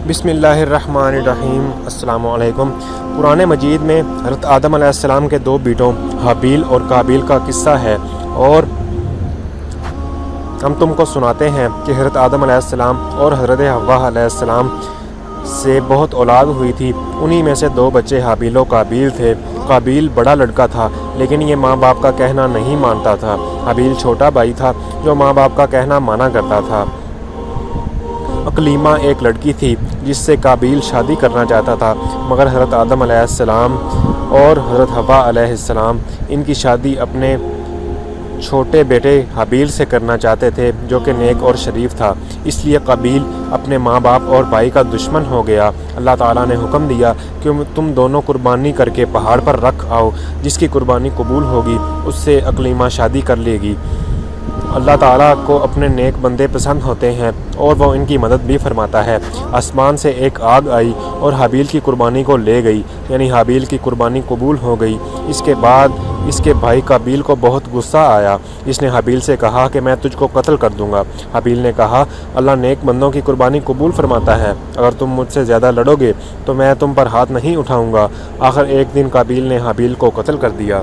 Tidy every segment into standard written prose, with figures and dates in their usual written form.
बिस्मिल्लाहिर्रहमानिर्रहीम। अस्सलामु अलैकुम। कुरान मजीद में हज़रत आदम अलैहिस्सलाम के दो बेटों हाबील और काबील का किस्सा है, और हम तुमको सुनाते हैं कि हज़रत आदम अलैहिस्सलाम और हज़रत हव्वा अलैहिस्सलाम से बहुत औलाद हुई थी। उन्हीं में से दो बच्चे हाबील और काबील थे। काबील बड़ा लड़का था, लेकिन ये माँ बाप का कहना नहीं मानता था। हाबील छोटा भाई था जो माँ बाप का कहना माना करता था। अकलीमा एक लड़की थी जिससे काबील शादी करना चाहता था, मगर हज़रत आदम अलैहिस्सलाम और हज़रत हव्वा अलैहिस्सलाम इनकी शादी अपने छोटे बेटे हाबील से करना चाहते थे, जो कि नेक और शरीफ था। इसलिए काबील अपने माँ बाप और भाई का दुश्मन हो गया। अल्लाह ताला ने हुक्म दिया कि तुम दोनों कुर्बानी करके पहाड़ पर रख आओ, जिसकी कुर्बानी कबूल होगी उससे अकलीमा शादी कर लेगी। अल्लाह ताला को अपने नेक बंदे पसंद होते हैं और वो इनकी मदद भी फरमाता है। आसमान से एक आग आई और हाबील की कुर्बानी को ले गई, यानी हाबील की कुर्बानी कबूल हो गई। इसके बाद इसके भाई काबील को बहुत गुस्सा आया। इसने हाबील से कहा कि मैं तुझको कत्ल कर दूंगा। हाबील ने कहा, अल्लाह नेक बंदों की कुर्बानी कबूल फरमाता है, अगर तुम मुझसे ज़्यादा लड़ोगे तो मैं तुम पर हाथ नहीं उठाऊँगा। आखिर एक दिन काबील ने हाबील को कत्ल कर दिया।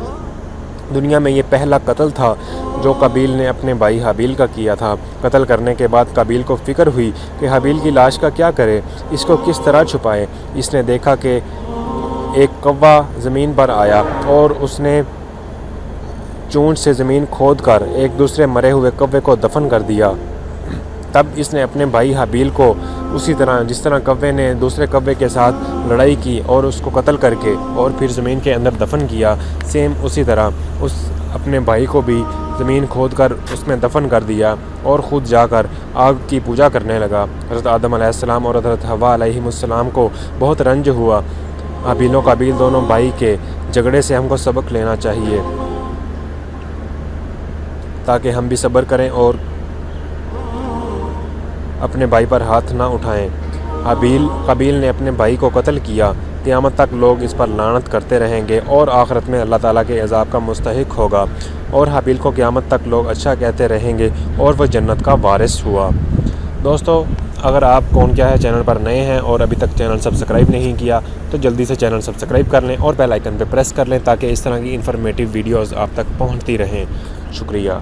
दुनिया में ये पहला कत्ल था जो काबील ने अपने भाई हाबील का किया था। कत्ल करने के बाद काबील को फ़िक्र हुई कि हाबील की लाश का क्या करे, इसको किस तरह छुपाए। इसने देखा कि एक कौवा ज़मीन पर आया और उसने चूंट से ज़मीन खोद कर एक दूसरे मरे हुए कौवे को दफन कर दिया। तब इसने अपने भाई हाबील को उसी तरह जिस तरह कौवे ने दूसरे कौवे के साथ लड़ाई की और उसको कत्ल करके और फिर ज़मीन के अंदर दफन किया, सेम उसी तरह उस अपने भाई को भी ज़मीन खोद कर उसमें दफन कर दिया और ख़ुद जाकर आग की पूजा करने लगा। हज़रत आदम अलैहिस्सलाम और हज़रत हव्वा अलैहिमुस्सलाम को बहुत रंज हुआ। हाबील और काबील दोनों भाई के झगड़े से हमको सबक लेना चाहिए, ताकि हम भी सब्र करें और अपने भाई पर हाथ ना उठाएं। काबील ने अपने भाई को कत्ल किया। क़यामत तक लोग इस पर लानत करते रहेंगे और आखिरत में अल्लाह ताला के अज़ाब का मुस्तहिक होगा, और हाबील को क़यामत तक लोग अच्छा कहते रहेंगे और वह जन्नत का वारिस हुआ। दोस्तों, अगर आप कौन क्या है चैनल पर नए हैं और अभी तक चैनल सब्सक्राइब नहीं किया तो जल्दी से चैनल सब्सक्राइब कर लें और बेल आइकन पर प्रेस कर लें, ताकि इस तरह की इन्फॉर्मेटिव वीडियोज़ आप तक पहुँचती रहें। शुक्रिया।